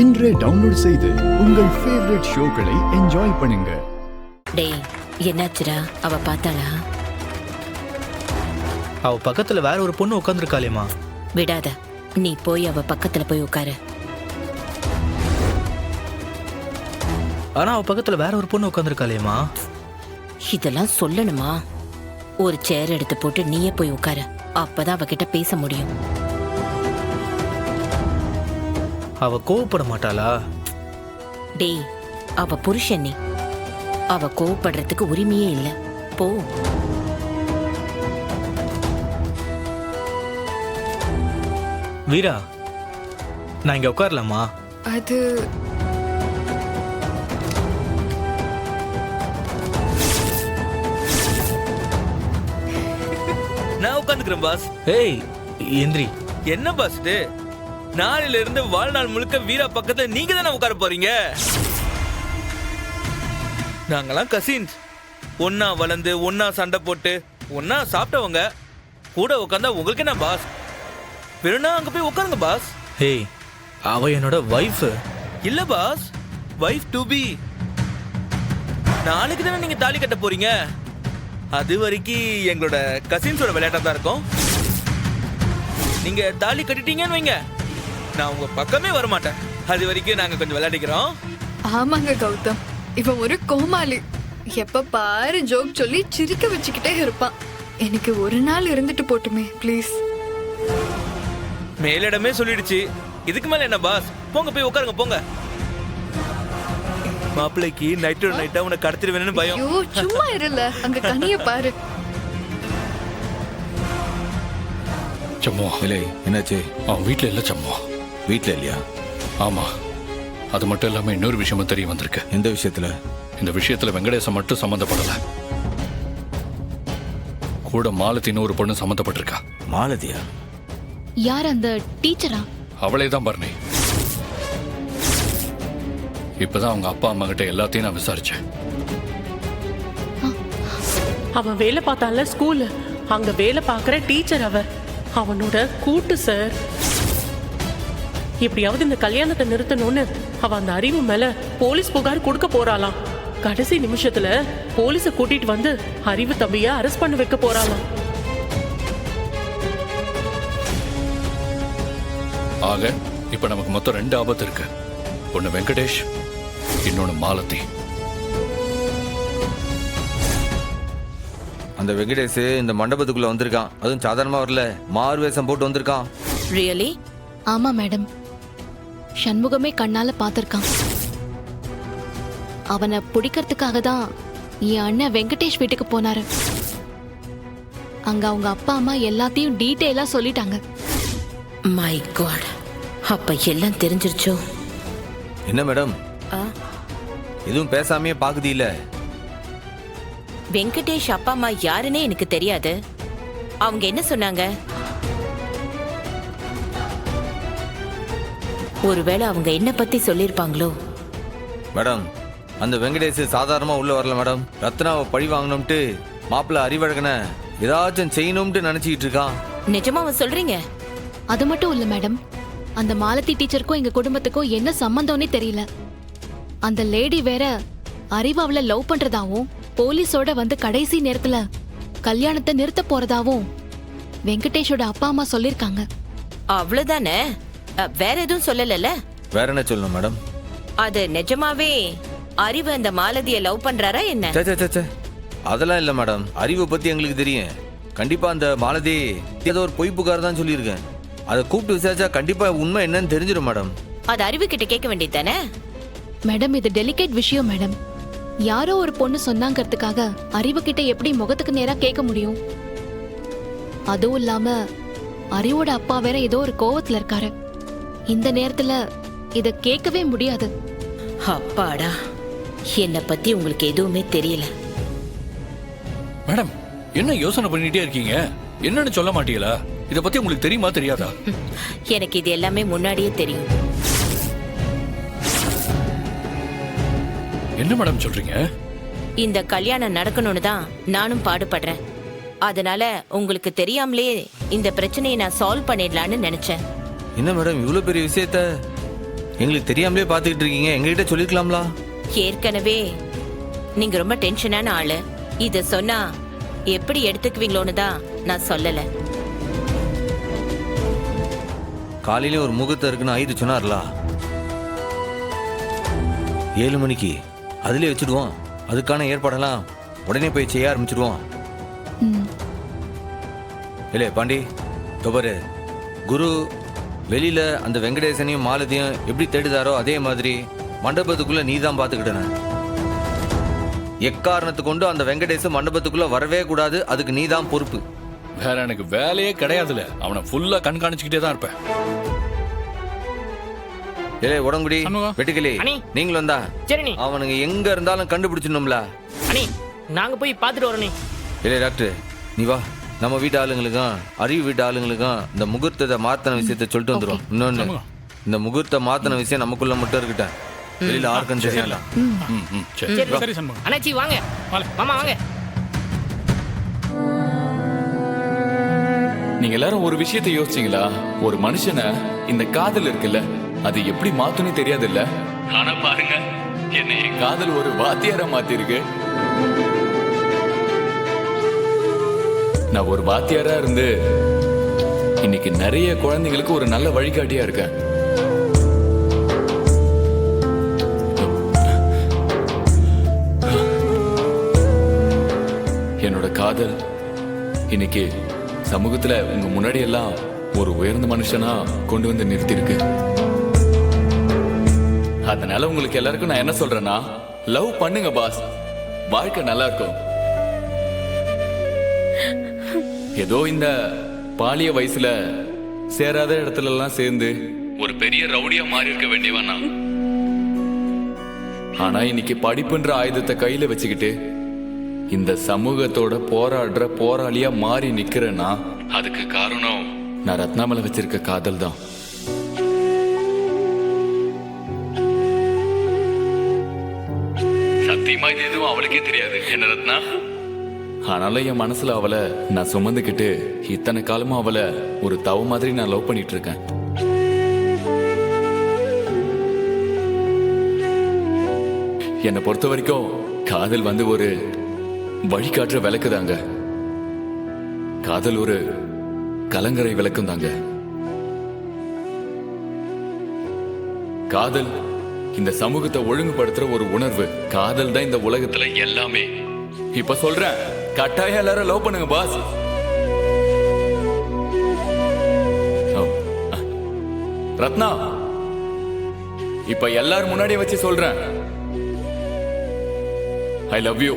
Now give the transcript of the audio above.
இன்றே டவுன்லோட் செய்து உங்கள் ஃபேவரட் ஷோக்களை என்ஜாய் பண்ணுங்க. டேய், என்னாச்சுடா? அவ பார்த்தாளா? அவ பக்கத்துல வேற ஒரு பொண்ணு உட்காந்துருக்காளேமா. விடாத, நீ போய் அவ பக்கத்துல போய் உட்காரு. ஆனா அவ பக்கத்துல வேற ஒரு பொண்ணு உட்காந்துருக்காளேமா. இதெல்லாம் சொல்லணுமா? ஒரு சேர் எடுத்து போட்டு நீயே போய் உட்காரு. அப்பதான் அவகிட்ட பேச முடியும். அவ கோவப்பட மாட்டாளா? டேய், அவ புருஷன் நீ. அவ கோவப்படுறதுக்கு உரிமையே இல்ல. போ. வீரா, நான் இங்க உட்காரலாமா? அது நான் உட்காந்துக்கிறேன் பாஸ். ஏய் எந்திரி. என்ன பாஸ் இது? நாளையில இருந்து வாழ்நாள் முழுக்க வீரா பக்கத்துல நீங்க தானே உட்கார போறீங்க. நாங்கெல்லாம் கசின்ஸ், ஒன்னா வளர்ந்து ஒன்னா சண்டை போட்டு ஒன்னா சாப்பிட்டவங்க. கூட உட்காந்தா உங்களுக்கு என்ன பாஸ்? வேணும்னா அங்க போய் உட்காருங்க பாஸ். ஏய், அவ என்னோட வைஃப். இல்ல பாஸ், வைஃப் டு பி. நாளைக்கு தானே நீங்க தாலி கட்ட போறீங்க. அது வரைக்கும் எங்களோட கசின்ஸோட விளையாட்டா தான் இருக்கும். நீங்க தாலி கட்டிட்டீங்கன்னு வைங்க, நான் உங்க பக்கமே வரமாட்டேன். அது வரைக்கும் நாங்க கொஞ்சம் விளையாடிக்கிறோம். ஆமாங்க கௌதம், இவன் ஒரு கோமாளி. எப்ப பாரு ஜோக் சொல்லி சிரிக்க வச்சுக்கிட்டே இருப்பான். எனக்கு ஒரு நாள் இருந்துட்டு போட்டுமே ப்ளீஸ். மேலிடமே சொல்லிடுச்சு, இதுக்கு மேல என்ன பாஸ்? போங்க போய் உட்காருங்க போங்க. மாப்பிள்ளைக்கு நைட்டா உன்னை கடத்திடுவேன்னு பயம். ஐயோ சும்மா இருல, அங்க கனிய பாரு. சம்மோ, இல்லை என்னாச்சு? அவன் வீட்டில் இல்லை சம்மோ. வீட்டில் இல்லையா? ஆமா, அது மட்டும் இல்லாம இன்னொரு விஷயமும் தெரிய வந்திருக்கு. எந்த விஷயத்துல? இந்த விஷயத்துல வெங்கடேசன் மட்டும் சம்மந்தப்படல, கூட மாலத்தின்னு ஒரு பொண்ணு சம்மந்தப்பட்டிருக்கா. மாலதியா? யார் அந்த டீச்சரா? அவளே தான் பரணி. இப்பதான் அவங்க அப்பா அம்மா கிட்ட எல்லாத்தையும் நான் விசாரிச்சேன். அவன் வேலை பார்த்தால ஸ்கூல், அங்க வேலை பார்க்குற டீச்சர் அவனோட கூட்டு சார். எப்படியாவது இந்த கல்யாணத்தை நிறுத்தணும்னு அவ அந்த அறிவு மேல போலீஸ் புகார் கொடுக்க போறாளாம். கடைசி நிமிஷத்துல போலீஸ கூட்டிட்டு வந்து அறிவு தம்பிய அரெஸ்ட் பண்ண வைக்க போறாளாம். ஆக இப்ப நமக்கு மொத்தம் 2 ஆபத்து இருக்கு. ஒன்னு வெங்கடேஷ், இன்னொன்னு மாலதி. அந்த வெங்கடேஷ் இந்த மண்டபத்துக்குள்ள வந்திருக்கான். அதுவும் சாதாரணமா வரல, மார்வேஷம் போட்டு வந்திருக்கான். ரியலி? ஆமா மேடம், சண்முகமே கண்ணால பாத்திருக்கான். அவனை பிடிக்கிறதுக்காக தான் என் அண்ணன் வெங்கடேஷ் வீட்டுக்கு போனாரு. அங்க அவங்க அப்பா அம்மா எல்லாத்தையும் டீட்டெயிலா சொல்லிட்டாங்க. மை காட், அப்ப எல்லாம் தெரிஞ்சிருச்சோ? என்ன மேடம் எதுவும் பேசாமையே பாக்குது? இல்ல வெங்கடேஷ் அப்பா அம்மா யாருன்னே எனக்கு தெரியாது. அவங்க என்ன சொன்னாங்க? ஒருவேளை அவங்க என்ன பத்தி சொல்லிருப்பாங்களோ? மேடம், அந்த வெங்கடேஷ் சாதாரணமா உள்ள வரல மேடம். ரத்னாவை பழி வாங்கணும்ட்டு மாப்பிள்ள அறிவழகன ஏதாச்சும் செய்யணும்ட்டு நினைச்சிட்டு இருக்கான். நிஜமாவா சொல்றீங்க? அது மட்டும் இல்ல மேடம், அந்த மாலதி டீச்சருக்கும் எங்க குடும்பத்துக்கும் என்ன சம்பந்தம்னே தெரியல. அந்த லேடி வேற அறிவு அவளை லவ் பண்றதாவும் போலீஸோட வந்து கடைசி நேரத்துல கல்யாணத்தை நிறுத்த போறதாவும் வெங்கடேஷோட அப்பா அம்மா சொல்லிருக்காங்க. அவ்வளவுதானே? வேற எதுவும் சொல்லல? வேற என்ன சொல்லணும் மேடம்? அது நிஜமாவே அறிவு அந்த மாலதிய லவ் பண்றாரா என்ன? அதெல்லாம் இல்ல மேடம். அறிவை பத்தி எங்களுக்கு தெரியும். கண்டிப்பா அந்த மாலதி ஏதோ ஒரு பொய் புகார் தான் சொல்லியிருக்கேன். அதை கூப்பிட்டு விசாரிச்சா கண்டிப்பா உண்மை என்னன்னு தெரிஞ்சிடும் மேடம். அது அறிவு கிட்ட கேட்க வேண்டியதானே? மேடம், இது டெலிகேட் விஷயம் மேடம். யாரோ ஒரு பொண்ணு சொன்னாங்கிறதுக்காக அறிவு கிட்ட எப்படி முகத்துக்கு நேரா கேட்க முடியும்? அதுவும் இல்லாம அறிவோட அப்பா வேற ஏதோ ஒரு கோவத்துல இருக்காரு. இந்த நேரத்துல இத கேட்கவே முடியாது. அப்பாடா, என்ன பத்தி உங்களுக்கு எதுவுமே தெரியல. மேடம், என்ன யோசனை பண்ணிட்டே இருக்கீங்க? என்னன்னு சொல்ல மாட்டீங்களா? இத பத்தி உங்களுக்கு தெரியுமா தெரியாதா? எனக்கு இது எல்லாமே முன்னாடியே தெரியும். என்ன மேடம் சொல்றீங்க? இந்த கல்யாணம் நடக்கணும்னு தான் நானும் பாடுபடுறேன். அதனால உங்களுக்கு தெரியாமலே இந்த பிரச்சனையை நான் சால்வ் பண்ணிடலான்னு நினைச்சேன். என்ன மேடம் இவ்வளவு பெரிய விஷயத்த எங்களுக்கு தெரியாமலே பார்த்துக்கிட்டு இருக்கீங்க, எங்ககிட்ட சொல்லிருக்கலாம்ல. ஏற்கனவே நீங்க ரொம்ப டென்ஷனான ஆளு. இத சொன்னா எப்படி எடுத்துக்குவீங்களோன்னு தான் நான் சொல்லல. காலையில ஒரு முகூர்த்தம் இருக்குன்னு ஐயர் சொன்னார்ல, 7 மணிக்கு அதுலயே வச்சுடுவோம். அதுக்கான ஏற்பாடெல்லாம் உடனே போய் செய்ய ஆரம்பிச்சிடுவோம். ம். இல்லே பாண்டி, தொபரு குரு வெளியில அந்த வெங்கடேசனையும் மாலதியும் எப்படி தேடுதாரோ அதே மாதிரி மண்டபத்துக்குள்ள நீ தான் பார்த்துக்கிட்டன. எக்காரணத்து கொண்டு அந்த வெங்கடேசன் மண்டபத்துக்குள்ள வரவே கூடாது. அதுக்கு நீ தான் பொறுப்பு. வேற எனக்கு வேலையே கிடையாதுல. அவனை ஃபுல்லா கண்காணிச்சுக்கிட்டே தான் இருப்பேன். ஏலே உடங்குடி சண்முகம். வெட்டுக்கிளி, அண்ணி. நீங்களும் தான். சரிண்ணே. அவனுங்க எங்க இருந்தாலும் கண்டுபிடிச்சிடணும்ல. அண்ணே நாங்க போய் பார்த்துட்டு வரோண்ணே. இல்லே டாக்டர், நீ வா. நம்ம வீட்டு ஆளுங்களுக்கும் அறிவு வீட்டு ஆளுங்களுக்கும் இந்த முகூர்த்தத்தை மாத்தின விஷயத்த சொல்லிட்டு வந்துடும். இன்னொன்னு, இந்த முகூர்த்த மாத்தின விஷயம் நமக்குள்ள மட்டும் இருக்கட்டும், வெளியில யாருக்கும் தெரியல. சரி. சரி அண்ணாச்சி வாங்க, மாமா வாங்க. நீங்க எல்லாரும் ஒரு விஷயத்தை யோசிச்சீங்களா? ஒரு மனுஷனை இந்த காதல் இருக்குல்ல, அது எப்படி மாத்துனே தெரியாது இல்ல. ஆனா பாருங்க, என்னை காதல் ஒரு வாத்தியாரா மாத்திருக்கு. நான் ஒரு வாத்தியாரா இருந்து இன்னைக்கு நிறைய குழந்தைங்களுக்கு ஒரு நல்ல வழிகாட்டியா இருக்கேன். என்னோட காதல் இன்னைக்கு சமூகத்துல உங்க முன்னாடி எல்லாம் ஒரு உயர்ந்த மனுஷனா கொண்டு வந்து நிறுத்திருக்கு. அதனால உங்களுக்கு எல்லாருக்கும் நான் என்ன சொல்றேன்னா, லவ் பண்ணுங்க பாஸ், வாழ்க்கை நல்லா இருக்கும். ஏதோ இந்த பாலிய வயசுல சேராத இடத்துல எல்லாம் சேர்ந்து ஒரு பெரிய ரவுடியா மாறி இருக்க வேண்டியவனா. ஆனா இன்னைக்கு படிப்புன்ற ஆயுதத்தை கையில வச்சுக்கிட்டு இந்த சமூகத்தோட போராடுற போராளியா மாறி நிக்கிறேன்னா அதுக்கு காரணம் நான் ரத்னா மேல வச்சிருக்க காதல் தான். சத்தியமா இது எதுவும் அவளுக்கே தெரியாது என்ன ரத்னா. ஆனாலும் என் மனசுல அவளை நான் சுமந்துக்கிட்டு இத்தனை காலமா அவளை ஒரு தவ மாதிரி நான் லவ் பண்ணிட்டு இருக்கேன். என்னை பொறுத்த வரைக்கும் காதல் வந்து ஒரு வழிகாட்டுற விளக்குதாங்க. காதல் ஒரு கலங்கரை விளக்கும் தாங்க. காதல் இந்த சமூகத்தை ஒழுங்குபடுத்துற ஒரு உணர்வு. காதல் தான் இந்த உலகத்துல எல்லாமே. இப்ப சொல்றேன், கட்டாயம் எல்லாரும் லவ் பண்ணுங்க பாஸ். ரத்னா, இப்ப எல்லாரும் முன்னாடியே வச்சு சொல்றேன், ஐ லவ் யூ.